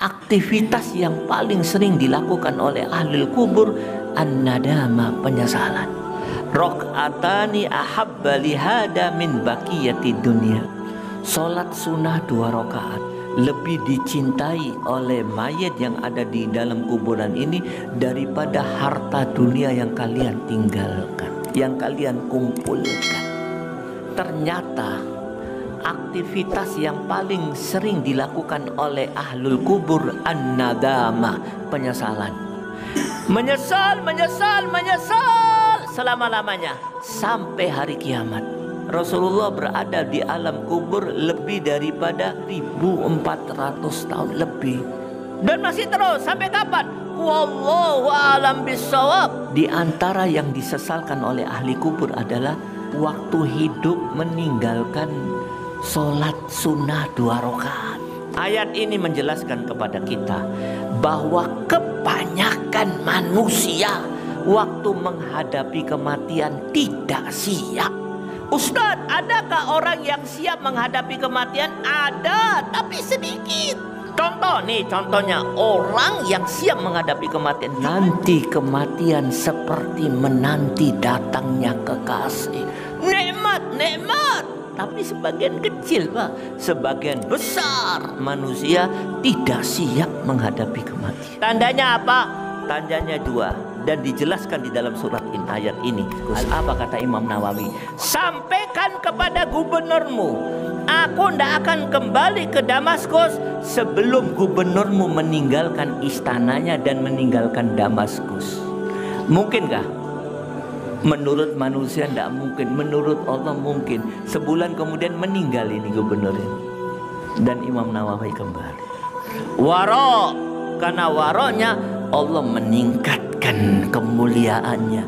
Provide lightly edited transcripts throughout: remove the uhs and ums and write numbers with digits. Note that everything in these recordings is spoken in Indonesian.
Aktivitas yang paling sering dilakukan oleh ahli kubur an-nadama, penyesalan. Rok'atani ahabba lihada min baqiyati dunia. Salat sunnah 2 rakaat lebih dicintai oleh mayat yang ada di dalam kuburan ini daripada harta dunia yang kalian tinggalkan, yang kalian kumpulkan. Ternyata aktivitas yang paling sering dilakukan oleh ahlul kubur an-nadama, penyesalan. Menyesal selama-lamanya sampai hari kiamat. Rasulullah berada di alam kubur lebih daripada 1400 tahun lebih. Dan masih terus sampai kapan? Wallahu a'lam bissawab. Di antara yang disesalkan oleh ahli kubur adalah waktu hidup meninggalkan sholat sunnah 2 rakaat. Ayat ini menjelaskan kepada kita bahwa kebanyakan manusia waktu menghadapi kematian tidak siap. Ustadz, adakah orang yang siap menghadapi kematian? Ada, tapi sedikit. Contohnya orang yang siap menghadapi kematian. Nanti kematian seperti menanti datangnya kekasih. Nikmat. Tapi sebagian kecil, Pak. Sebagian besar manusia tidak siap menghadapi kematian. Tandanya apa? Tandanya 2. Dan dijelaskan di dalam surat ayat ini. Apa kata Imam Nawawi? Sampaikan kepada gubernurmu, aku tidak akan kembali ke Damaskus sebelum gubernurmu meninggalkan istananya dan meninggalkan Damaskus. Mungkinkah? Menurut manusia tidak mungkin, menurut Allah mungkin. Sebulan kemudian meninggal ini gubernur ini. Dan Imam Nawawi kembali. Waro, karena waronya Allah meningkatkan kemuliaannya.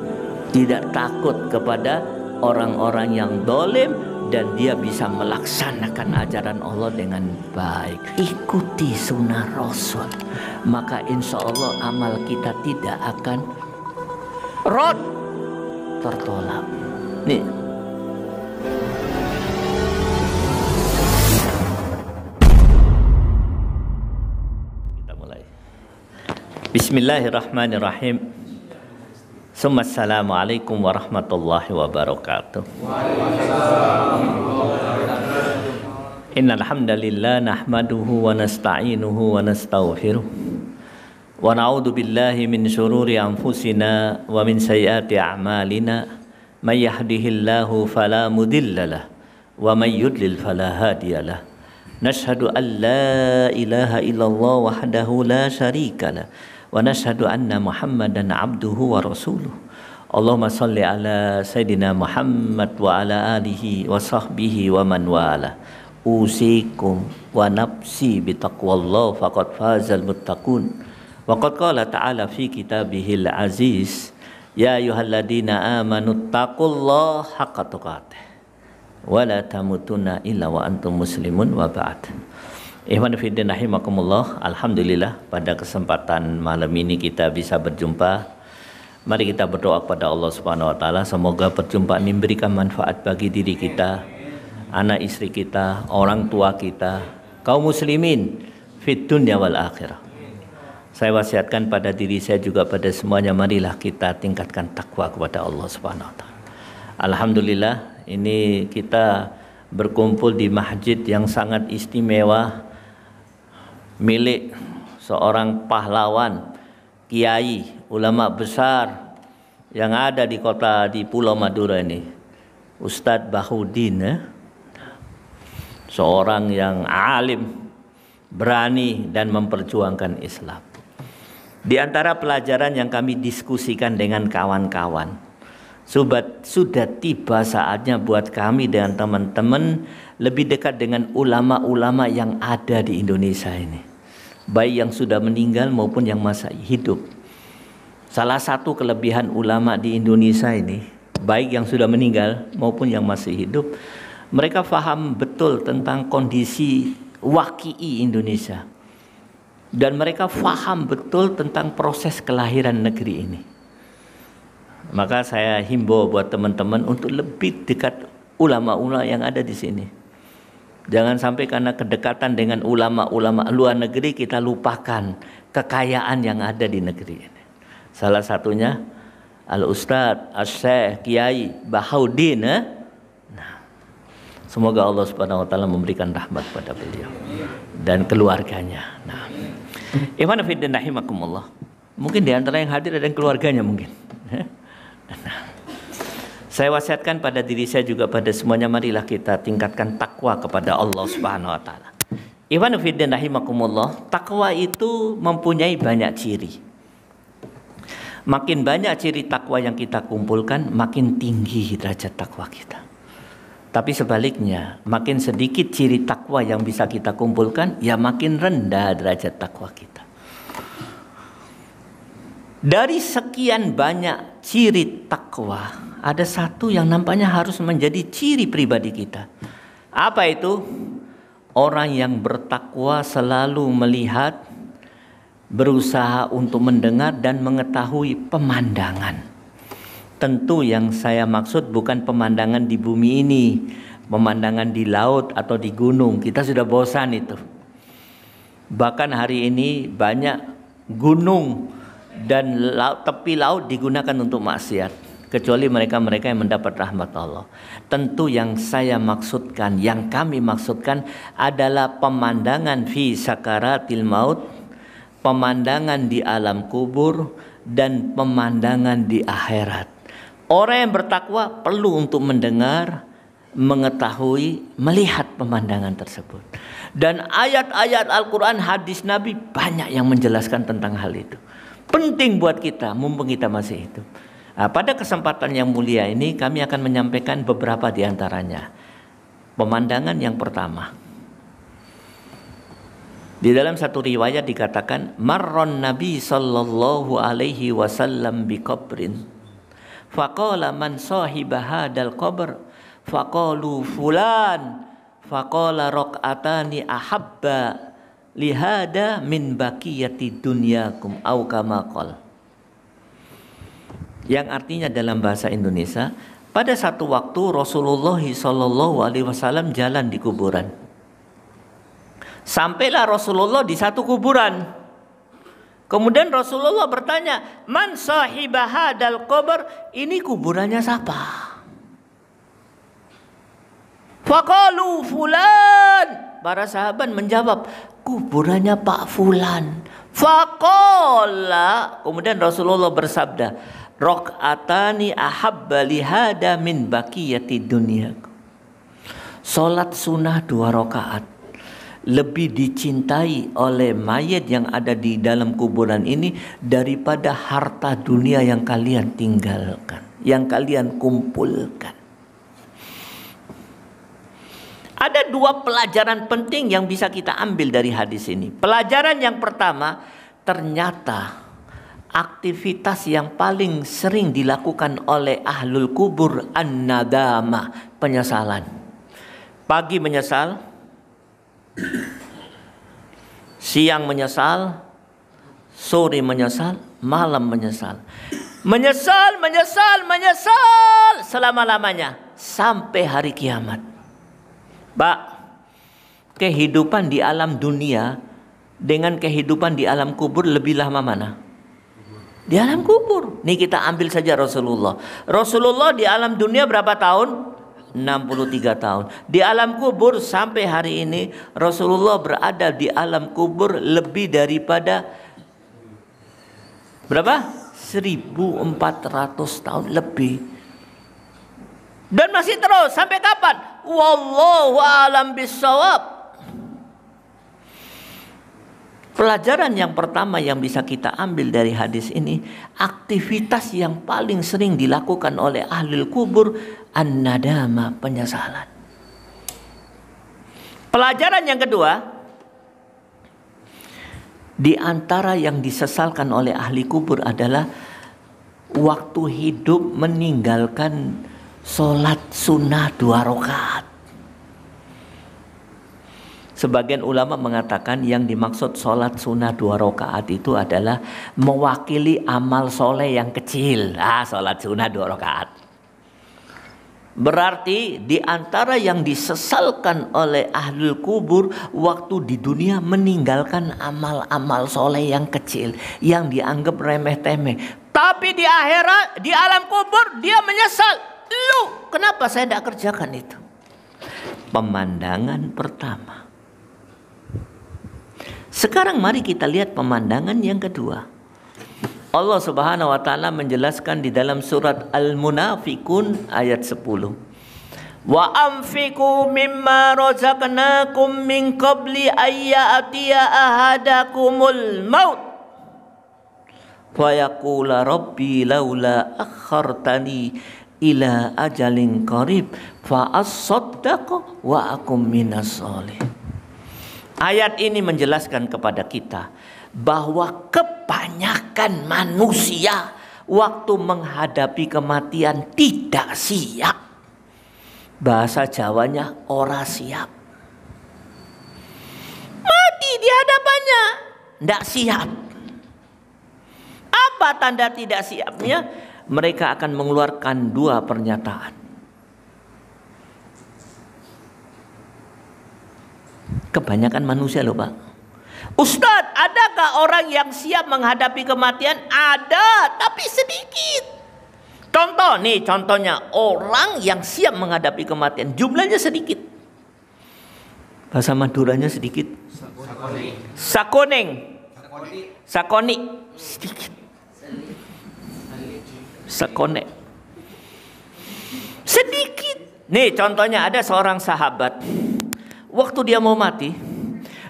Tidak takut kepada orang-orang yang dolim. Dan dia bisa melaksanakan ajaran Allah dengan baik. Ikuti sunnah Rasul. Maka insya Allah amal kita tidak akan tertolak. Nih. Kita mulai. Bismillahirrahmanirrahim. Assalamualaikum warahmatullahi wabarakatuh. Innal hamdalillah nahmaduhu wa nasta'inuhu wa nastaghfiruh. Wa na'udzu billahi min syururi anfusina wa min sayyiati a'malina. May yahdihillahu fala mudhillalah wa may yudlil fala hadiyalah. Nashhadu an la ilaha illallah wahdahu la syarikalah wa nashhadu anna Muhammadan abduhu wa rasuluh. Allahumma shalli ala sayidina Muhammad wa ala alihi wa sahbihi wa man wala. Usikum wa nafsi bitaqwallah faqad fazal muttaqun. Wa qad qala ta'ala fi kitabihil aziz, ya ayyuhalladzina amanu taqullaha haqqa tuqatih wa la tamutunna illa wa antum muslimun wa ba'd. Ikhwan fillah rahimakumullah. Alhamdulillah pada kesempatan malam ini kita bisa berjumpa. Mari kita berdoa kepada Allah Subhanahu wa taala, semoga perjumpaan ini memberikan manfaat bagi diri kita, anak istri kita, orang tua kita, kaum muslimin fid dunya wal akhirah. Saya wasiatkan pada diri saya juga pada semuanya, marilah kita tingkatkan takwa kepada Allah Subhanahu wa taala. Alhamdulillah ini kita berkumpul di masjid yang sangat istimewa milik seorang pahlawan, kiai, ulama besar yang ada di Pulau Madura ini, Ustadz Bahudin, seorang yang alim, berani dan memperjuangkan Islam. Di antara pelajaran yang kami diskusikan dengan kawan-kawan, sudah tiba saatnya buat kami dengan teman-teman lebih dekat dengan ulama-ulama yang ada di Indonesia ini, baik yang sudah meninggal maupun yang masih hidup. Salah satu kelebihan ulama di Indonesia ini, baik yang sudah meninggal maupun yang masih hidup, mereka paham betul tentang kondisi waqi'i Indonesia. Dan mereka faham betul tentang proses kelahiran negeri ini. Maka saya himbau buat teman-teman untuk lebih dekat ulama-ulama yang ada di sini. Jangan sampai karena kedekatan dengan ulama-ulama luar negeri kita lupakan kekayaan yang ada di negeri ini. Salah satunya Al-Ustadz, Al-Syekh, Kiai Bahauddin. Semoga Allah Subhanahu wa taala memberikan rahmat pada beliau dan keluarganya. Nah, Ikhwan fillah rahimakumullah. Mungkin di antara yang hadir ada yang keluarganya mungkin. Nah, saya wasiatkan pada diri saya juga pada semuanya, marilah kita tingkatkan takwa kepada Allah Subhanahu wa taala. Ikhwan fillah rahimakumullah, takwa itu mempunyai banyak ciri. Makin banyak ciri takwa yang kita kumpulkan, makin tinggi derajat takwa kita. Tapi sebaliknya, makin sedikit ciri takwa yang bisa kita kumpulkan, ya makin rendah derajat takwa kita. Dari sekian banyak ciri takwa, ada satu yang nampaknya harus menjadi ciri pribadi kita. Apa itu? Orang yang bertakwa selalu melihat, berusaha untuk mendengar dan mengetahui pemandangan. Tentu yang saya maksud bukan pemandangan di bumi ini, pemandangan di laut atau di gunung. Kita sudah bosan itu. Bahkan hari ini banyak gunung dan tepi laut digunakan untuk maksiat, kecuali mereka-mereka yang mendapat rahmat Allah. Tentu yang saya maksudkan, yang kami maksudkan adalah pemandangan fi sakaratil maut, pemandangan di alam kubur, dan pemandangan di akhirat. Orang yang bertakwa perlu untuk mendengar, mengetahui, melihat pemandangan tersebut. Dan ayat-ayat Al-Quran, hadis Nabi banyak yang menjelaskan tentang hal itu. Penting buat kita, mumpung kita masih hidup. Nah, pada kesempatan yang mulia ini kami akan menyampaikan beberapa di antaranya. Pemandangan yang pertama. Di dalam satu riwayat dikatakan, marron Nabi sallallahu alaihi wasallam bi qabrin. Faqala man sahiba hadal qabr, faqalu fulan, faqala raq'atani ahabba lihada min baqiyati dunyakum au kama qala. Yang artinya dalam bahasa Indonesia, pada satu waktu Rasulullah sallallahu alaihi wasallam jalan di kuburan. Sampailah Rasulullah di satu kuburan. Kemudian Rasulullah bertanya, man sahibah hadal qabr, ini kuburannya siapa? Faqalu fulan. Para sahabat menjawab, kuburannya Pak Fulan. Faqala, kemudian Rasulullah bersabda, raq'atani ahabba lihada min baqiyati dunya. Salat sunnah 2 rakaat lebih dicintai oleh mayat yang ada di dalam kuburan ini daripada harta dunia yang kalian tinggalkan, yang kalian kumpulkan. Ada 2 pelajaran penting yang bisa kita ambil dari hadis ini. Pelajaran yang pertama, ternyata aktivitas yang paling sering dilakukan oleh ahlul kubur an-nadama, penyesalan. Pagi menyesal, siang menyesal, sore menyesal, malam menyesal. Menyesal selama-lamanya sampai hari kiamat. Pak, kehidupan di alam dunia dengan kehidupan di alam kubur lebih lama mana? Di alam kubur. Nih kita ambil saja Rasulullah. Rasulullah di alam dunia berapa tahun? 63 tahun. Di alam kubur sampai hari ini Rasulullah berada di alam kubur lebih daripada berapa? 1400 tahun lebih. Dan masih terus sampai kapan? Wallahu a'lam bissawab. Pelajaran yang pertama yang bisa kita ambil dari hadis ini, aktivitas yang paling sering dilakukan oleh ahli kubur an-nadama, penyesalan. Pelajaran yang kedua, di antara yang disesalkan oleh ahli kubur adalah waktu hidup meninggalkan sholat sunnah 2 rakaat. Sebagian ulama mengatakan yang dimaksud sholat sunnah 2 rakaat itu adalah mewakili amal soleh yang kecil. Sholat sunnah 2 rakaat. Berarti di antara yang disesalkan oleh ahlul kubur waktu di dunia meninggalkan amal-amal soleh yang kecil yang dianggap remeh-temeh. Tapi di akhirat, di alam kubur dia menyesal. Lu, kenapa saya tidak kerjakan itu? Pemandangan pertama. Sekarang mari kita lihat pemandangan yang kedua. Allah Subhanahu wa taala menjelaskan di dalam surat Al-Munafiqun ayat 10. Wa anfiqu mimma razaqnakum min qabli ayyatiya ahadakumul maut. Fa yaqula rabbi laula akhartani ila ajalin qarib fa as-saddaq wa akum minas sholihin. Ayat ini menjelaskan kepada kita bahwa kebanyakan manusia waktu menghadapi kematian tidak siap. Bahasa Jawanya ora siap. Mati di hadapannya tidak siap. Apa tanda tidak siapnya? Mereka akan mengeluarkan 2 pernyataan. Kebanyakan manusia loh Pak. Ustadz, adakah orang yang siap menghadapi kematian? Ada, tapi sedikit. Contohnya orang yang siap menghadapi kematian jumlahnya sedikit. Bahasa Maduranya sedikit. Sakoni sedikit. Sakone sedikit. Nih contohnya ada seorang sahabat. Waktu dia mau mati,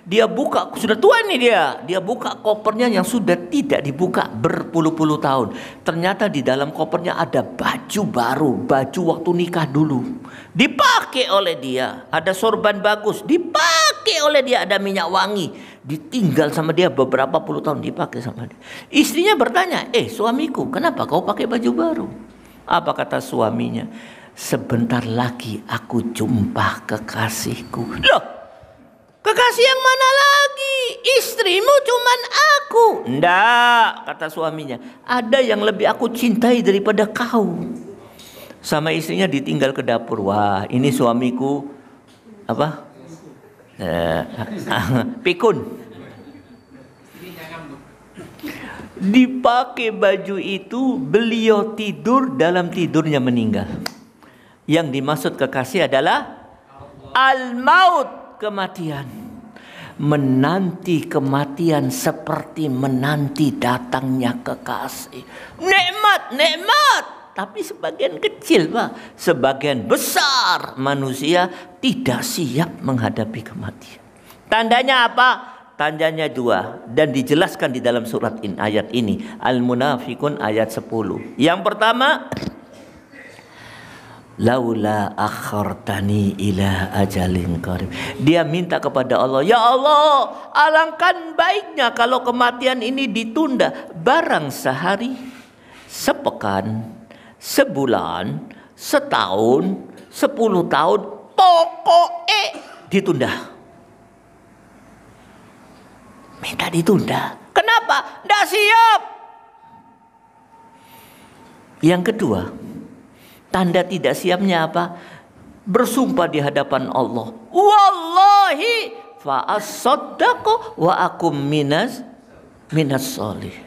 dia buka, sudah tua nih dia buka kopernya yang sudah tidak dibuka berpuluh-puluh tahun. Ternyata di dalam kopernya ada baju baru, baju waktu nikah dulu. Dipakai oleh dia, ada sorban bagus, dipakai oleh dia, ada minyak wangi. Ditinggal sama dia beberapa puluh tahun, dipakai sama dia. Istrinya bertanya, suamiku, kenapa kau pakai baju baru? Apa kata suaminya? Sebentar lagi aku jumpa kekasihku. Loh, kekasih yang mana lagi? Istrimu cuman aku. Nggak, kata suaminya. Ada yang lebih aku cintai daripada kau. Sama istrinya ditinggal ke dapur. Wah, ini suamiku apa? Pikun. Dipakai baju itu, beliau tidur, dalam tidurnya meninggal. Yang dimaksud kekasih adalah al-maut, kematian. Menanti kematian seperti menanti datangnya kekasih. Nikmat, tapi sebagian kecil Pak. Sebagian besar manusia tidak siap menghadapi kematian. Tandanya apa? Tandanya 2 dan dijelaskan di dalam surat ayat ini, Al-Munafiqun ayat 10. Yang pertama, laula akhartani ila ajalin qarib. Dia minta kepada Allah, ya Allah, alangkah baiknya kalau kematian ini ditunda barang sehari, sepekan, sebulan, setahun, 10 tahun, pokoknya ditunda. Minta ditunda. Kenapa? Tidak siap. Yang kedua, tanda tidak siapnya apa? Bersumpah di hadapan Allah. Wallahi fa as-saddaqu wa akum minas sholihin.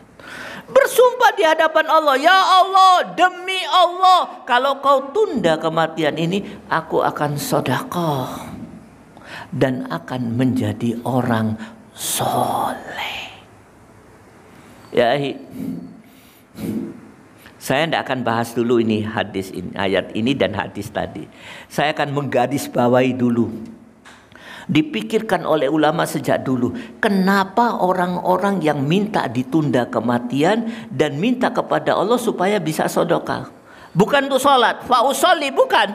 Bersumpah di hadapan Allah, ya Allah, demi Allah, kalau kau tunda kematian ini, aku akan sedekah dan akan menjadi orang soleh. Ya, saya tidak akan bahas dulu ini hadis ini, ayat ini dan hadis tadi. Saya akan menggarisbawahi dulu. Dipikirkan oleh ulama sejak dulu, kenapa orang-orang yang minta ditunda kematian dan minta kepada Allah supaya bisa sedekah. Bukan untuk sholat, fa usolli, bukan.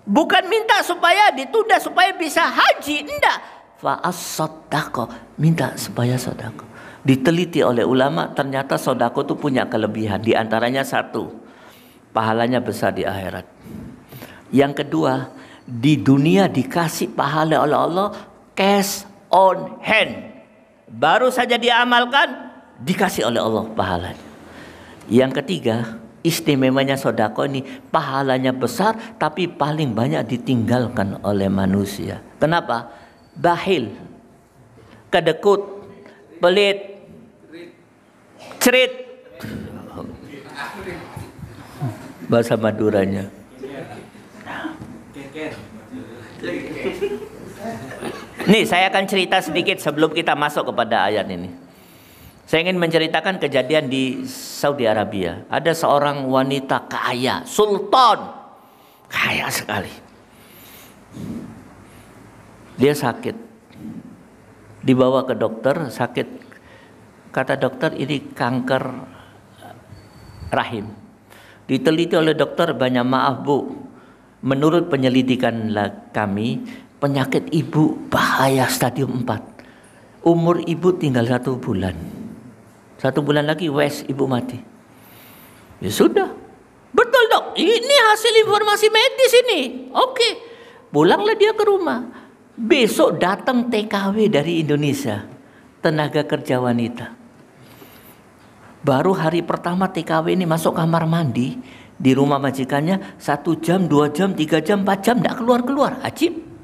Bukan minta supaya ditunda supaya bisa haji, enggak. Fa as-saddaqah, minta supaya sedekah. Diteliti oleh ulama, ternyata sedekah itu punya kelebihan. Di antaranya 1, pahalanya besar di akhirat. Yang kedua, di dunia dikasih pahala oleh Allah cash on hand. Baru saja diamalkan dikasih oleh Allah pahalanya. Yang ketiga, istimewanya sodako ini pahalanya besar tapi paling banyak ditinggalkan oleh manusia. Kenapa? Bahil, kedekut, pelit, cerit, bahasa Maduranya. Nih, saya akan cerita sedikit sebelum kita masuk kepada ayat ini. Saya ingin menceritakan kejadian di Saudi Arabia. Ada seorang wanita kaya, sultan, kaya sekali. Dia sakit, dibawa ke dokter, sakit. Kata dokter ini kanker rahim. Diteliti oleh dokter, banyak maaf bu, menurut penyelidikan kami, penyakit ibu bahaya stadium 4. Umur ibu tinggal 1 bulan. 1 bulan lagi wes ibu mati. Ya sudah. Betul dok, ini hasil informasi medis ini. Oke. Pulanglah dia ke rumah. Besok datang TKW dari Indonesia, tenaga kerja wanita. Baru hari pertama TKW ini masuk kamar mandi di rumah majikannya, 1 jam, 2 jam, 3 jam, 4 jam tidak keluar-keluar. Ajib.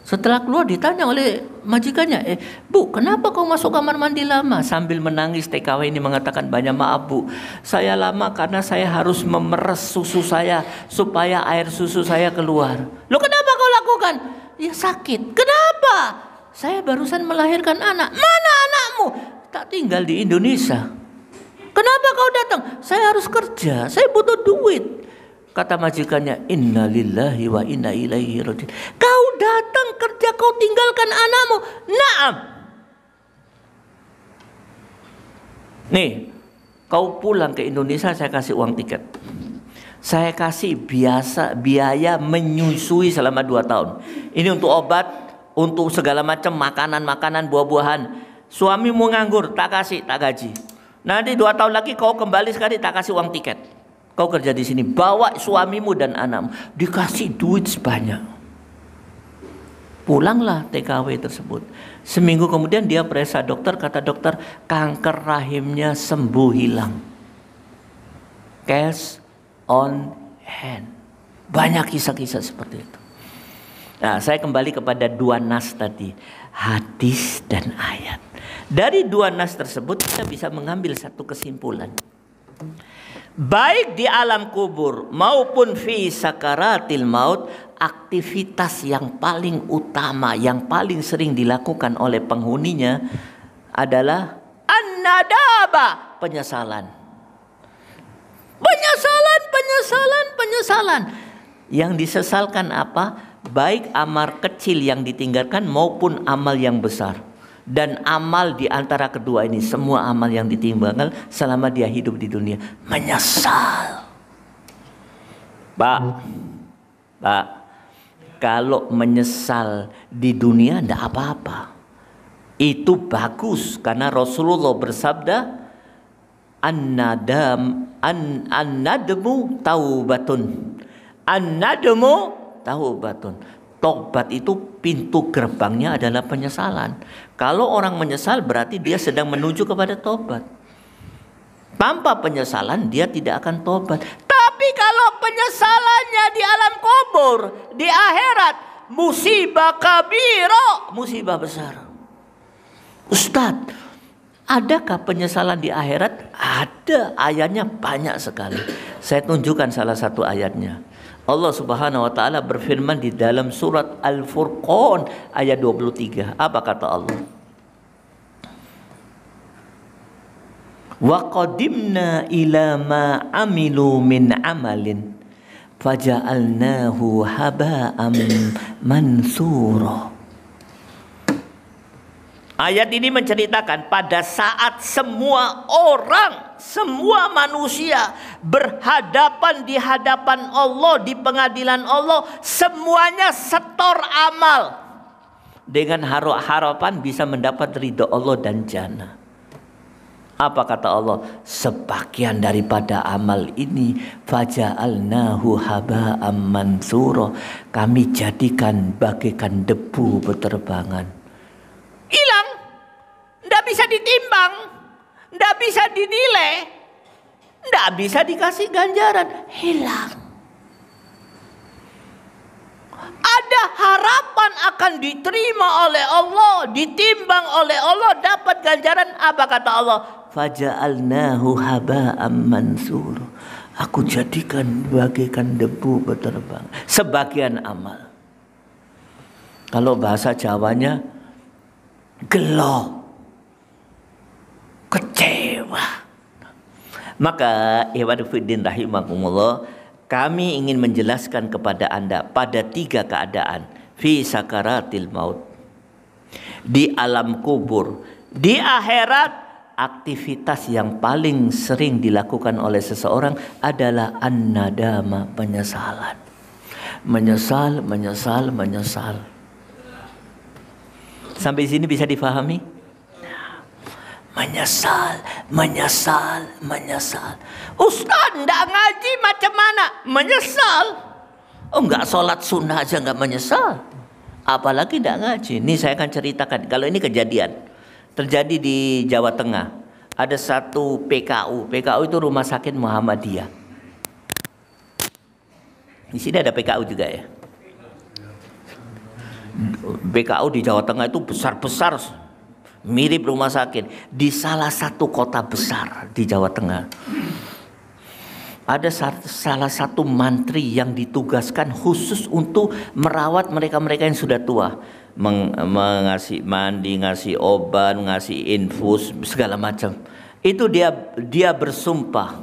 Setelah keluar ditanya oleh majikannya, bu kenapa kau masuk kamar mandi lama? Sambil menangis TKW ini mengatakan, banyak maaf bu, saya lama karena saya harus memeres susu saya supaya air susu saya keluar. Loh kenapa kau lakukan? Ya sakit. Kenapa? Saya barusan melahirkan anak. Mana anakmu? Tak tinggal di Indonesia. Kenapa kau datang? Saya harus kerja, saya butuh duit. Kata majikannya, inna lillahi wa inna ilaihi raji'un. Kau datang kerja, kau tinggalkan anakmu. Naam. Nih, kau pulang ke Indonesia, saya kasih uang tiket. Saya kasih biaya menyusui selama 2 tahun. Ini untuk obat, untuk segala macam makanan, buah-buahan. Suamimu nganggur, tak kasih, tak gaji. Nanti 2 tahun lagi kau kembali sekali, tak kasih uang tiket. Kau kerja di sini, bawa suamimu dan anakmu, dikasih duit sebanyak. Pulanglah TKW tersebut. Seminggu kemudian dia periksa dokter, kata dokter kanker rahimnya sembuh hilang. Cash on hand. Banyak kisah-kisah seperti itu. Nah, saya kembali kepada 2 nas tadi, hadis dan ayat. Dari 2 nas tersebut kita bisa mengambil satu kesimpulan. Baik di alam kubur maupun fi sakaratil maut, aktivitas yang paling utama, yang paling sering dilakukan oleh penghuninya adalah an-nadaba, penyesalan. Penyesalan. Yang disesalkan apa? Baik amal kecil yang ditinggalkan maupun amal yang besar. Dan amal di antara kedua ini, semua amal yang ditinggalkan selama dia hidup di dunia, menyesal. Pak, kalau menyesal di dunia tidak apa-apa. Itu bagus karena Rasulullah bersabda, an-nadmu taubatun. An-nadmu taubatun. Tobat itu pintu gerbangnya adalah penyesalan. Kalau orang menyesal berarti dia sedang menuju kepada tobat. Tanpa penyesalan dia tidak akan tobat. Tapi kalau penyesalannya di alam kubur, di akhirat, musibah kabiro, musibah besar. Ustadz, adakah penyesalan di akhirat? Ada, ayatnya banyak sekali. Saya tunjukkan salah satu ayatnya. Allah Subhanahu wa taala berfirman di dalam surat Al-Furqan ayat 23. Apa kata Allah? Wa qadimna ila ma amilu min amalin faja'alnahu haba'am mansura. Ayat ini menceritakan pada saat semua orang, semua manusia berhadapan di hadapan Allah, di pengadilan Allah, semuanya setor amal dengan harapan bisa mendapat ridho Allah dan jannah. Apa kata Allah? Sebagian daripada amal ini faja'alnahu haba'am mansura, kami jadikan bagaikan debu berterbangan. Hilang. Tidak bisa ditimbang, tidak bisa dinilai, tidak bisa dikasih ganjaran. Hilang. Ada harapan akan diterima oleh Allah, ditimbang oleh Allah, dapat ganjaran. Apa kata Allah? Faja'alnahu haba'am mansura, aku jadikan bagaikan debu berterbang. Sebagian amal. Kalau bahasa Jawanya gelo, kecewa. Maka ikhwanuddin rahimakumullah, kami ingin menjelaskan kepada Anda pada 3 keadaan. Fi sakaratil maut, di alam kubur, di akhirat. Aktivitas yang paling sering dilakukan oleh seseorang adalah an-nadama, penyesalan. Menyesal. Sampai sini bisa difahami? Menyesal. Ustaz, enggak ngaji macam mana? Menyesal. Oh, enggak sholat sunnah aja enggak menyesal, apalagi enggak ngaji. Ini saya akan ceritakan. Kalau ini kejadian terjadi di Jawa Tengah. Ada satu PKU. PKU itu Rumah Sakit Muhammadiyah. Di sini ada PKU juga ya. PKU di Jawa Tengah itu besar-besar, mirip rumah sakit. Di salah satu kota besar di Jawa Tengah, ada salah satu mantri yang ditugaskan khusus untuk merawat mereka-mereka yang sudah tua. Mengasih mandi, ngasih obat, ngasih infus, segala macam. Itu dia bersumpah.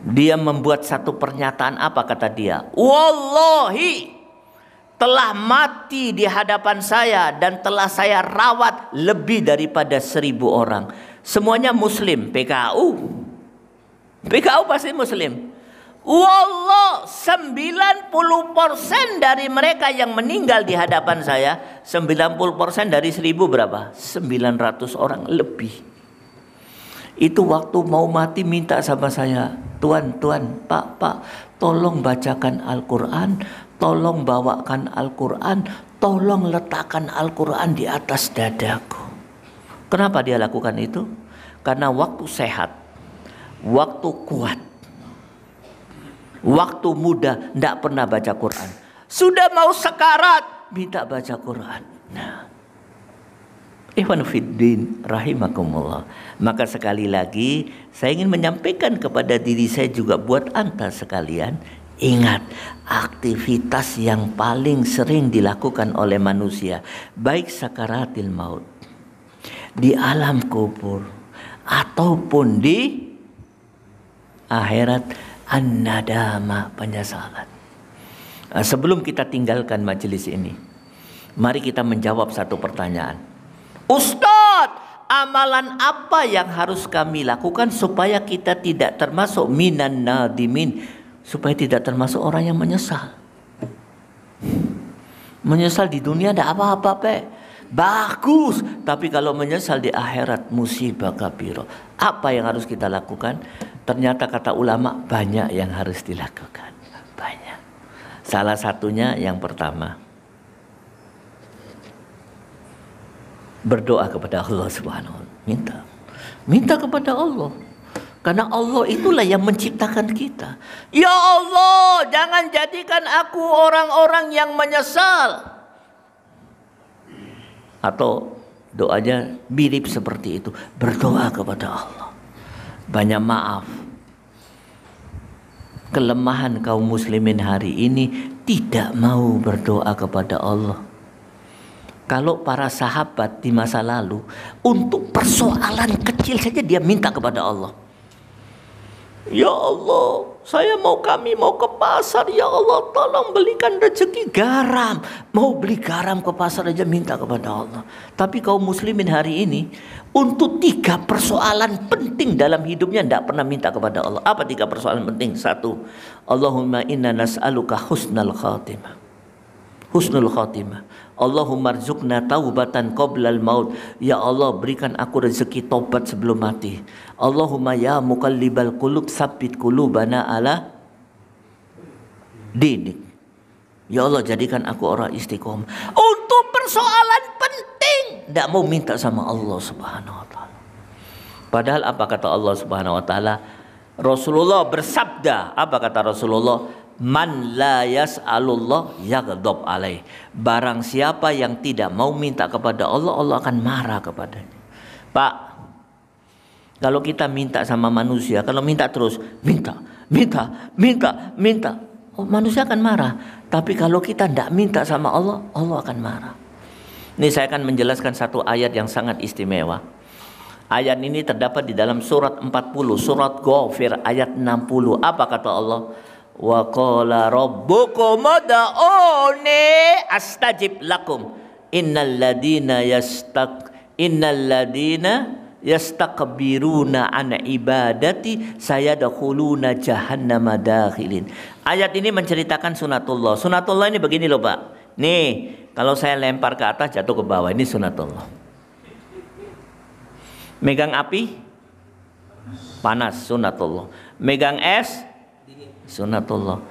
Dia membuat satu pernyataan. Apa kata dia? Wallahi, telah mati di hadapan saya dan telah saya rawat lebih daripada 1000 orang. Semuanya muslim. PKU pasti muslim. Wallah, 90% dari mereka yang meninggal di hadapan saya, 90% dari 1000 berapa? 900 orang lebih. Itu waktu mau mati minta sama saya, Tuan, Pak, tolong bacakan Al-Quran, tolong bawakan Al-Quran, tolong letakkan Al-Quran di atas dadaku. Kenapa dia lakukan itu? Karena waktu sehat, waktu kuat, waktu muda tidak pernah baca Quran. Sudah mau sekarat minta baca Quran. Nah, ikhwanuddin rahimakumullah. Maka sekali lagi saya ingin menyampaikan kepada diri saya juga buat Anda sekalian. Ingat, aktivitas yang paling sering dilakukan oleh manusia, baik sakaratil maut, di alam kubur, ataupun di akhirat, an-nadama, penyesalan. Sebelum kita tinggalkan majelis ini, mari kita menjawab satu pertanyaan. Ustadz, amalan apa yang harus kami lakukan supaya kita tidak termasuk minan nadimin, supaya tidak termasuk orang yang menyesal? Menyesal di dunia tidak apa-apa, bagus, tapi kalau menyesal di akhirat musibah kabiro. Apa yang harus kita lakukan? Ternyata kata ulama banyak yang harus dilakukan. Banyak. Salah satunya yang pertama, berdoa kepada Allah Subhanahu wa ta'ala. Minta kepada Allah. Karena Allah itulah yang menciptakan kita. Ya Allah, jangan jadikan aku orang-orang yang menyesal. Atau doanya mirip seperti itu. Berdoa kepada Allah. Banyak maaf, kelemahan kaum muslimin hari ini tidak mau berdoa kepada Allah. Kalau para sahabat di masa lalu, untuk persoalan kecil saja dia minta kepada Allah. Ya Allah, kami mau ke pasar, ya Allah tolong belikan rezeki garam. Mau beli garam ke pasar aja minta kepada Allah. Tapi kaum muslimin hari ini, untuk 3 persoalan penting dalam hidupnya tidak pernah minta kepada Allah. Apa 3 persoalan penting? 1, Allahumma inna nas'aluka husnal khatimah. husnul khatimah. Allahumma rzuqna taubatan qoblal maut. Ya Allah, berikan aku rezeki tobat sebelum mati. Allahumma ya muqallibal qulub tsabbit qulubana ala dinik. Ya Allah, jadikan aku orang istiqomah. Untuk persoalan penting, tidak mau minta sama Allah Subhanahu wa taala. Padahal apa kata Allah Subhanahu wa taala? Rasulullah bersabda, apa kata Rasulullah? Man la yas'alullah yaghdab alaih. Barang siapa yang tidak mau minta kepada Allah, Allah akan marah kepadanya. Pak, kalau kita minta sama manusia, kalau minta terus, minta, oh, manusia akan marah. Tapi kalau kita tidak minta sama Allah, Allah akan marah. Ini saya akan menjelaskan satu ayat yang sangat istimewa. Ayat ini terdapat di dalam surat 40, surat Ghafir ayat 60. Apa kata Allah? Wa qala rabbukum ud'uni astajib lakum innal ladina yastakbiruna an ibadati sayadkhuluna jahannama dakhilin. Ayat ini menceritakan sunatullah. Sunatullah ini begini loh Pak. Nih, kalau saya lempar ke atas jatuh ke bawah, ini sunatullah. Megang api panas, sunatullah. Megang es, sunatullah.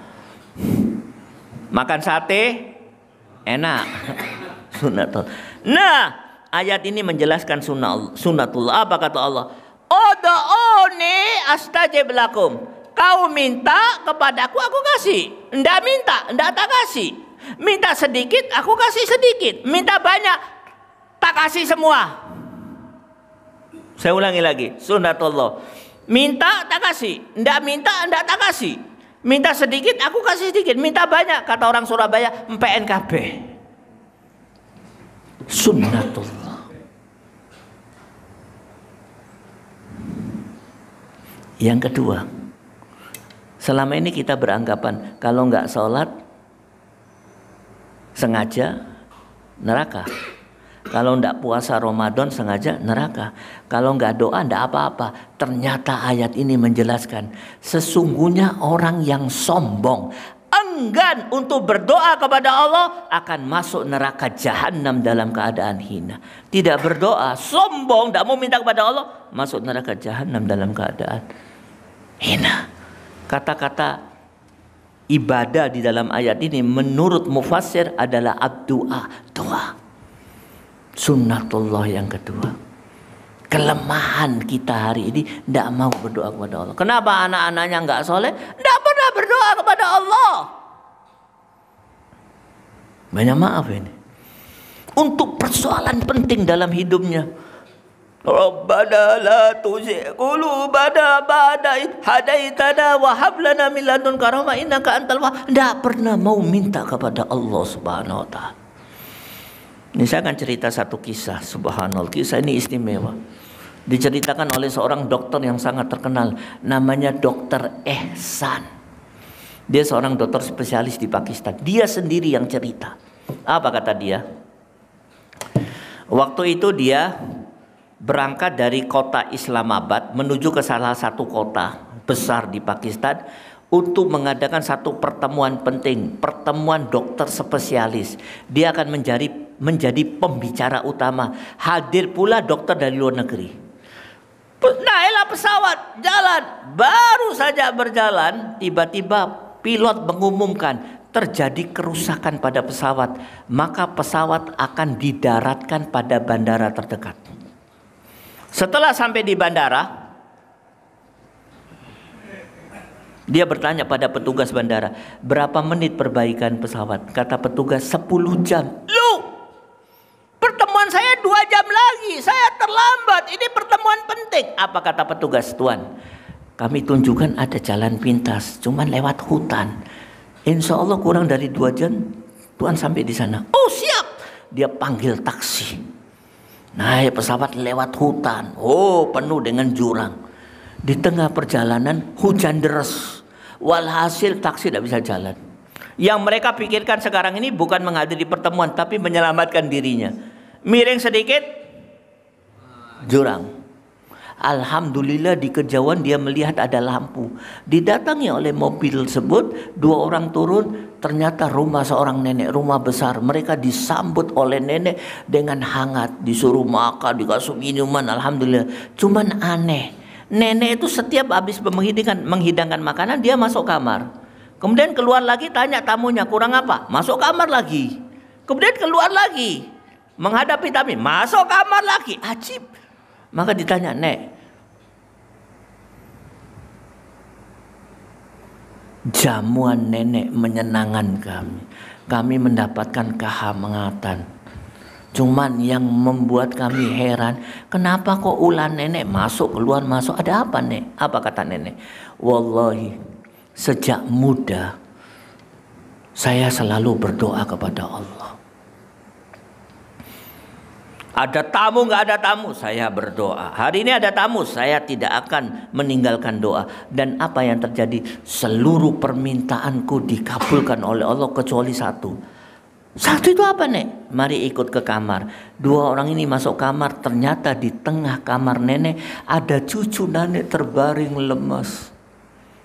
Makan sate enak, sunatullah. Nah, ayat ini menjelaskan sunatullah. Apa kata Allah? Ud'uni astajib lakum. Kau minta kepadaku, aku kasih. Ndak minta, ndak tak kasih. Minta sedikit, aku kasih sedikit. Minta banyak, tak kasih semua. Saya ulangi lagi, sunatullah. Minta tak kasih, ndak minta ndak tak kasih. Minta sedikit, aku kasih sedikit. Minta banyak, kata orang Surabaya, PNKB. Sunnatullah. Yang kedua, selama ini kita beranggapan kalau nggak sholat sengaja neraka. Kalau nggak puasa Ramadan sengaja neraka. Kalau nggak doa nggak apa-apa. Ternyata ayat ini menjelaskan sesungguhnya orang yang sombong, enggan untuk berdoa kepada Allah akan masuk neraka jahanam dalam keadaan hina. Tidak berdoa, sombong, tidak mau minta kepada Allah, masuk neraka jahanam dalam keadaan hina. Kata-kata ibadah di dalam ayat ini menurut mufassir adalah ad-du'a, doa. Sunnatullah yang kedua. Kelemahan kita hari ini tidak mau berdoa kepada Allah. Kenapa anak-anaknya nggak soleh? Tidak pernah berdoa kepada Allah. Banyak maaf ini. Untuk persoalan penting dalam hidupnya. Rabbana la tuzigh qulubana ba'da idh hadaitana wa hab lana min ladunka rahmah innaka antal wahhab. Tidak pernah mau minta kepada Allah Subhanahu wa taala. Ini saya akan cerita satu kisah, subhanallah. Kisah ini istimewa. Diceritakan oleh seorang dokter yang sangat terkenal, namanya Dokter Ehsan. Dia seorang dokter spesialis di Pakistan. Dia sendiri yang cerita. Apa kata dia? Waktu itu dia berangkat dari kota Islamabad menuju ke salah satu kota besar di Pakistan untuk mengadakan satu pertemuan penting, pertemuan dokter spesialis. Dia akan menjadi pembicara utama. Hadir pula dokter dari luar negeri. Naiklah pesawat, jalan. Baru saja berjalan, tiba-tiba pilot mengumumkan terjadi kerusakan pada pesawat. Maka pesawat akan didaratkan pada bandara terdekat. Setelah sampai di bandara, dia bertanya pada petugas bandara, berapa menit perbaikan pesawat? Kata petugas 10 jam. Loh, pertemuan saya 2 jam lagi, saya terlambat, ini pertemuan penting. Apa kata petugas? Tuan, kami tunjukkan ada jalan pintas, cuman lewat hutan. Insya Allah kurang dari 2 jam, Tuan sampai di sana. Oh siap, dia panggil taksi. Naik pesawat lewat hutan, oh penuh dengan jurang. Di tengah perjalanan hujan deras. Walhasil taksi tidak bisa jalan. Yang mereka pikirkan sekarang ini bukan menghadiri pertemuan, tapi menyelamatkan dirinya. Miring sedikit, jurang. Alhamdulillah di kejauhan dia melihat ada lampu. Didatangi oleh mobil tersebut, 2 orang turun, Ternyata rumah seorang nenek, rumah besar. Mereka disambut oleh nenek dengan hangat. Disuruh makan, dikasih minuman, alhamdulillah. Cuman aneh. Nenek itu setiap habis menghidangkan makanan, dia masuk kamar. Kemudian keluar lagi, tanya tamunya, kurang apa? Masuk kamar lagi. Kemudian keluar lagi. Menghadapi tamu, masuk kamar lagi. Ajib. Maka ditanya, Nek, jamuan nenek menyenangkan kami. Kami mendapatkan kehangatan. Cuman yang membuat kami heran, kenapa kok ulah nenek masuk keluar masuk? Ada apa, Nek? Apa kata nenek? Wallahi, sejak muda saya selalu berdoa kepada Allah. Ada tamu nggak ada tamu, saya berdoa. Hari ini ada tamu, saya tidak akan meninggalkan doa. Dan apa yang terjadi? Seluruh permintaanku dikabulkan oleh Allah kecuali satu. Satu itu apa, Nek? Mari ikut ke kamar. Dua orang ini masuk kamar, ternyata di tengah kamar nenek ada cucu nenek terbaring lemas.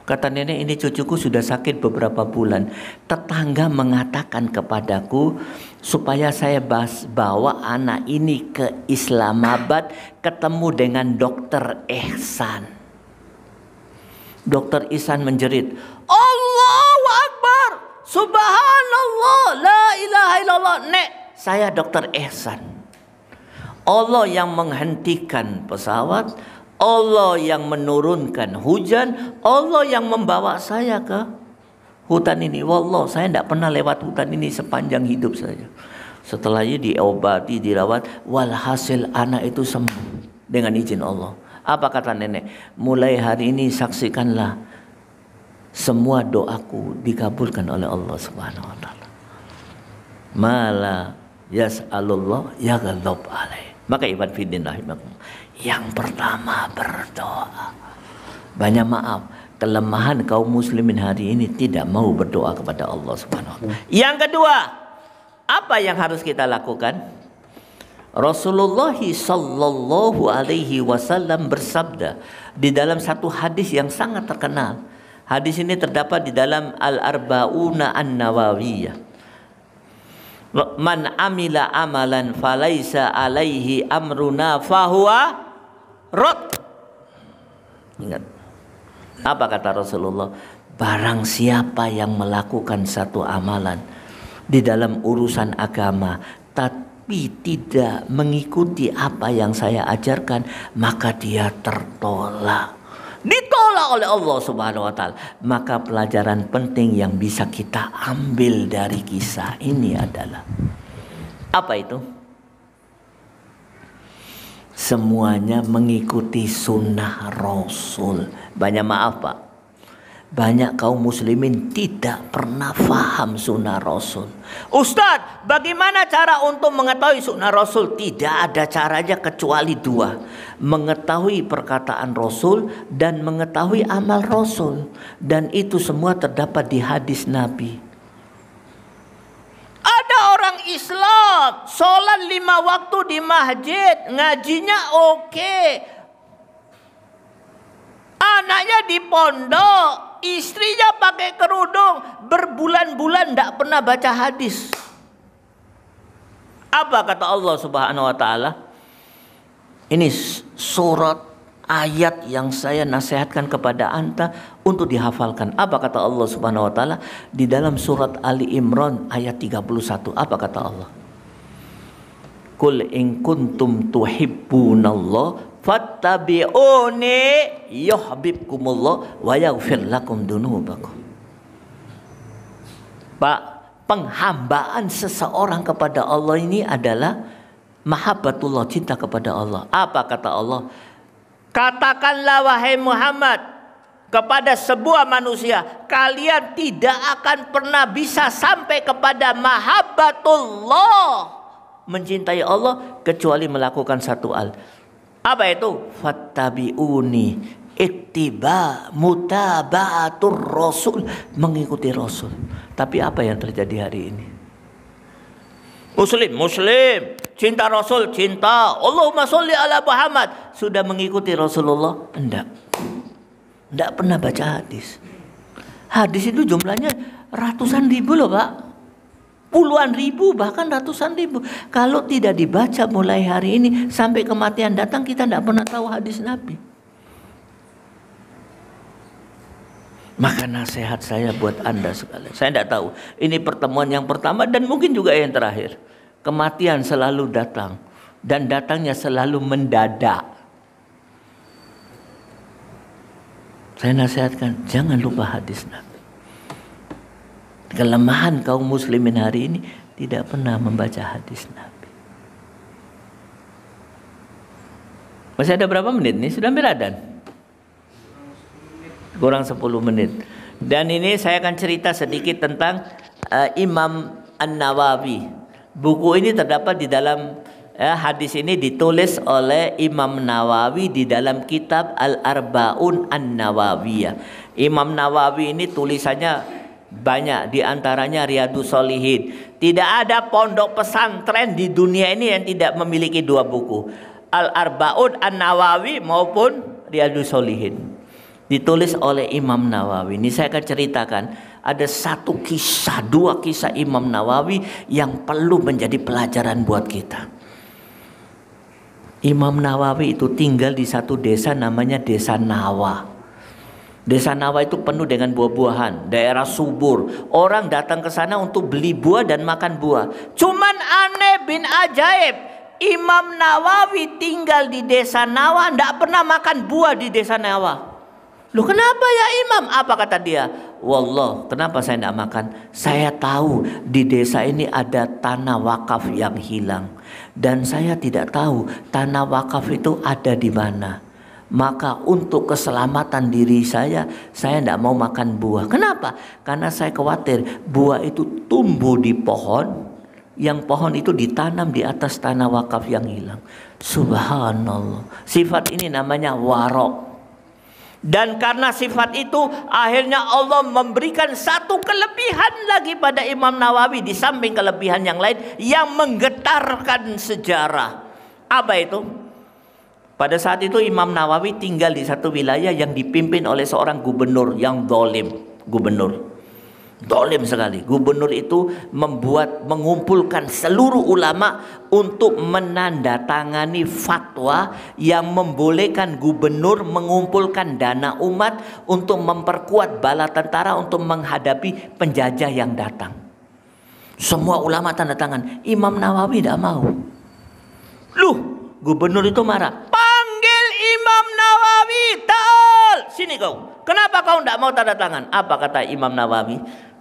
Kata nenek, ini cucuku sudah sakit beberapa bulan. Tetangga mengatakan kepadaku supaya saya bawa anak ini ke Islamabad ketemu dengan dokter Ihsan. Dokter Ihsan menjerit, Allahu Akbar, Subhanallah, la ilaha illallah. Nek, saya dokter Ihsan. Allah yang menghentikan pesawat, Allah yang menurunkan hujan, Allah yang membawa saya ke hutan ini. Wallah, saya tidak pernah lewat hutan ini sepanjang hidup saya. Setelah itu diobati, dirawat, walhasil anak itu sembuh dengan izin Allah. Apa kata nenek? Mulai hari ini saksikanlah semua doaku dikabulkan oleh Allah Subhanahu wa taala. Mala yas'alullah yaghlab alaih. Maka ibad fiddin rahimakum. Yang pertama berdoa. Banyak maaf, kelemahan kaum muslimin hari ini tidak mau berdoa kepada Allah Subhanahu wa taala. Yang kedua, apa yang harus kita lakukan? Rasulullah sallallahu alaihi wasallam bersabda di dalam satu hadis yang sangat terkenal. Hadis ini terdapat di dalam Al-Arba'una An-Nawawiyah. Man amila amalan falaisa alaihi amruna fahuwa rad. Ingat. Apa kata Rasulullah? Barang siapa yang melakukan satu amalan di dalam urusan agama tapi tidak mengikuti apa yang saya ajarkan, maka dia tertolak. Ditolak oleh Allah Subhanahu wa taala. Maka pelajaran penting yang bisa kita ambil dari kisah ini adalah apa itu? Semuanya mengikuti sunnah Rasul. Banyak maaf, Pak, banyak kaum muslimin tidak pernah faham sunnah Rasul. Ustadz, bagaimana cara untuk mengetahui sunnah Rasul? Tidak ada caranya kecuali dua. Mengetahui perkataan Rasul dan mengetahui amal Rasul. Dan itu semua terdapat di hadis Nabi. Ada orang Islam sholat 5 waktu di masjid, ngajinya oke, anaknya di pondok, istrinya pakai kerudung, berbulan-bulan tidak pernah baca hadis. Apa kata Allah Subhanahu wa taala? Ini surat ayat yang saya nasihatkan kepada anta untuk dihafalkan. Apa kata Allah Subhanahu wa taala di dalam surat Ali Imran ayat 31? Apa kata Allah? Qul in kuntum tuhibbunallah fattabi'uni yuhibbukumullah wa yaghfir lakum dunubakum. Pak, penghambaan seseorang kepada Allah ini adalah mahabbatullah, cinta kepada Allah. Apa kata Allah? Katakanlah wahai Muhammad kepada sebuah manusia, kalian tidak akan pernah bisa sampai kepada mahabbatullah, mencintai Allah, kecuali melakukan satu hal. Apa itu? Fattabi'uni, ittiba mutaba'atur rasul, mengikuti Rasul. Tapi apa yang terjadi hari ini? Muslim, cinta Rasul, cinta Allahumma sholli ala Muhammad. Sudah mengikuti Rasulullah? Enggak pernah baca hadis. Hadis itu jumlahnya ratusan ribu loh Pak. Puluhan ribu bahkan ratusan ribu. Kalau tidak dibaca mulai hari ini sampai kematian datang, kita tidak pernah tahu hadis Nabi. Maka nasihat saya buat Anda sekalian. Saya tidak tahu ini pertemuan yang pertama dan mungkin juga yang terakhir. Kematian selalu datang dan datangnya selalu mendadak. Saya nasihatkan jangan lupa hadis Nabi. Kelemahan kaum muslimin hari ini tidak pernah membaca hadis Nabi. Masih ada berapa menit nih? Sudah hampir adzan. Kurang 10 menit. Dan ini saya akan cerita sedikit tentang Imam An-Nawawi. Buku ini terdapat di dalam hadis ini ditulis oleh Imam Nawawi di dalam kitab Al-Arba'un An-Nawawiyah. Imam Nawawi ini tulisannya banyak, di antaranya Riyadhus Shalihin. Tidak ada pondok pesantren di dunia ini yang tidak memiliki dua buku, Al-Arba'un An-Nawawi maupun Riyadhus Shalihin. Ditulis oleh Imam Nawawi. Ini saya akan ceritakan ada satu kisah, dua kisah Imam Nawawi yang perlu menjadi pelajaran buat kita. Imam Nawawi itu tinggal di satu desa namanya Desa Nawa. Desa Nawa itu penuh dengan buah-buahan, daerah subur. Orang datang ke sana untuk beli buah dan makan buah. Cuman aneh bin ajaib, Imam Nawawi tinggal di Desa Nawa, tidak pernah makan buah di Desa Nawa. Loh kenapa ya Imam? Apa kata dia? Wallah, kenapa saya tidak makan? Saya tahu di desa ini ada tanah wakaf yang hilang. Dan saya tidak tahu tanah wakaf itu ada di mana. Maka untuk keselamatan diri saya tidak mau makan buah. Kenapa? Karena saya khawatir buah itu tumbuh di pohon, yang pohon itu ditanam di atas tanah wakaf yang hilang. Subhanallah. Sifat ini namanya warok. Dan karena sifat itu akhirnya Allah memberikan satu kelebihan lagi pada Imam Nawawi di samping kelebihan yang lain yang menggetarkan sejarah. Apa itu? Pada saat itu Imam Nawawi tinggal di satu wilayah yang dipimpin oleh seorang gubernur yang zalim. Zalim sekali. Gubernur itu mengumpulkan seluruh ulama untuk menandatangani fatwa yang membolehkan gubernur mengumpulkan dana umat untuk memperkuat bala tentara untuk menghadapi penjajah yang datang. Semua ulama tanda tangan. Imam Nawawi tidak mau. Loh, gubernur itu marah. Imam Nawawi, ta'al, sini kau. Kenapa kau tidak mau tanda tangan? Apa kata Imam Nawawi?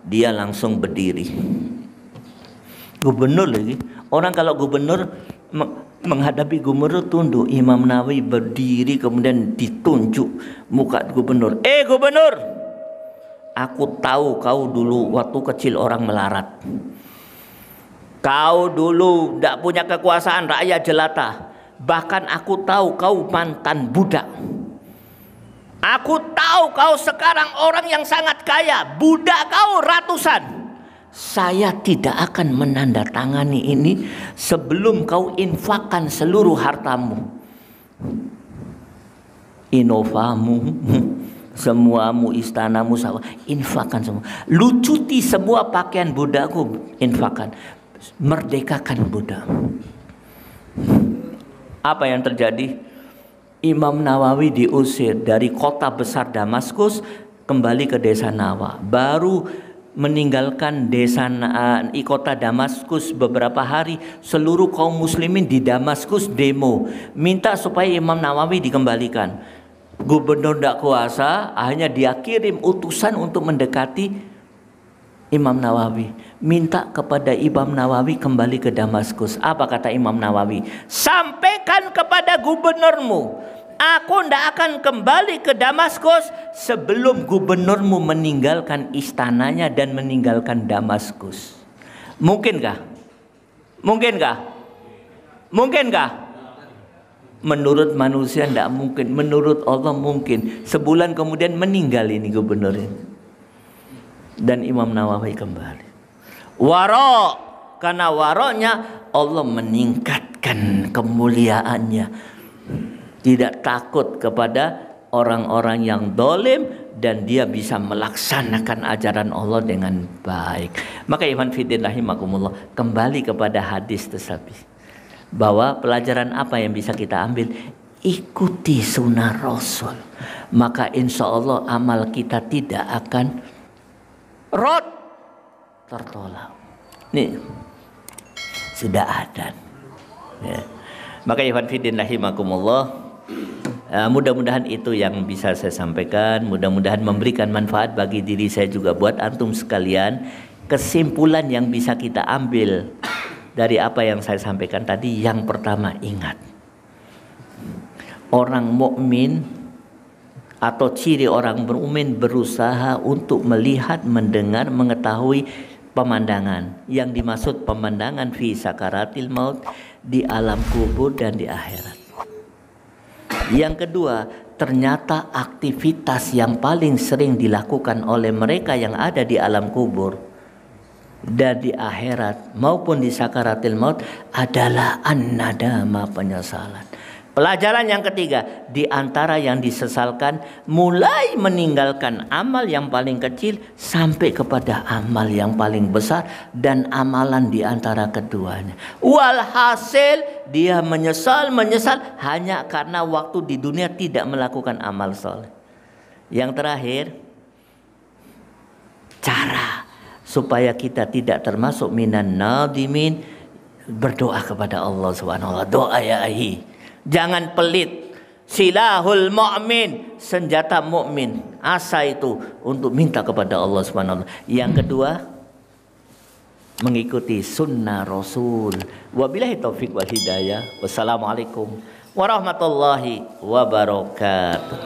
Dia langsung berdiri. Gubernur lagi. Orang kalau gubernur menghadapi gubernur tunduk. Imam Nawawi berdiri kemudian ditunjuk muka gubernur. Gubernur, aku tahu kau dulu waktu kecil orang melarat. Kau dulu tidak punya kekuasaan, rakyat jelata. Bahkan aku tahu kau mantan budak. Aku tahu kau sekarang orang yang sangat kaya. Budak kau ratusan. Saya tidak akan menandatangani ini sebelum kau infakkan seluruh hartamu. Inovamu, semuamu, istanamu, infakkan semua. Lucuti semua pakaian budakku, infakkan. Merdekakan budak. Apa yang terjadi? Imam Nawawi diusir dari kota besar Damaskus kembali ke Desa Nawa. Baru meninggalkan kota Damaskus beberapa hari, seluruh kaum muslimin di Damaskus demo minta supaya Imam Nawawi dikembalikan. Gubernur tidak kuasa, akhirnya dia kirim utusan untuk mendekati Imam Nawawi, minta kepada Imam Nawawi kembali ke Damaskus. Apa kata Imam Nawawi? Sampaikan kepada gubernurmu, aku tidak akan kembali ke Damaskus sebelum gubernurmu meninggalkan istananya dan meninggalkan Damaskus. Mungkinkah? Mungkinkah? Mungkinkah? Menurut manusia tidak mungkin, menurut Allah mungkin. Sebulan kemudian meninggal ini gubernur ini. Dan Imam Nawawi kembali. Warok, karena waroknya Allah meningkatkan kemuliaannya. Tidak takut kepada orang-orang yang dolim dan dia bisa melaksanakan ajaran Allah dengan baik. Maka ikhwan fillah rahimakumullah, kembali kepada hadis tersebut, bahwa pelajaran apa yang bisa kita ambil? Ikuti sunnah Rasul, maka insya Allah amal kita tidak akan tertolak. Nih sudah ada ya. Maka ikhwan fillah rahimakumullah, mudah-mudahan itu yang bisa saya sampaikan. Mudah-mudahan memberikan manfaat bagi diri saya juga buat antum sekalian. Kesimpulan yang bisa kita ambil dari apa yang saya sampaikan tadi, yang pertama, ingat, orang mukmin atau ciri orang mukmin berusaha untuk melihat, mendengar, mengetahui pemandangan. Yang dimaksud pemandangan fi sakaratil maut, di alam kubur dan di akhirat. Yang kedua, ternyata aktivitas yang paling sering dilakukan oleh mereka yang ada di alam kubur dan di akhirat maupun di sakaratil maut adalah an-nadama, penyesalan. Pelajaran yang ketiga, di antara yang disesalkan, mulai meninggalkan amal yang paling kecil sampai kepada amal yang paling besar, dan amalan di antara keduanya. Walhasil dia menyesal hanya karena waktu di dunia tidak melakukan amal soleh. Yang terakhir, cara supaya kita tidak termasuk minan nadimin, berdoa kepada Allah Subhanahu wa taala. Doa ya ahi. Jangan pelit. Silahul mu'min, senjata mukmin. Asa itu untuk minta kepada Allah Subhanahu wa taala. Yang kedua, mengikuti sunnah Rasul. Wabillahi taufik wal hidayah. Wassalamualaikum warahmatullahi wabarakatuh.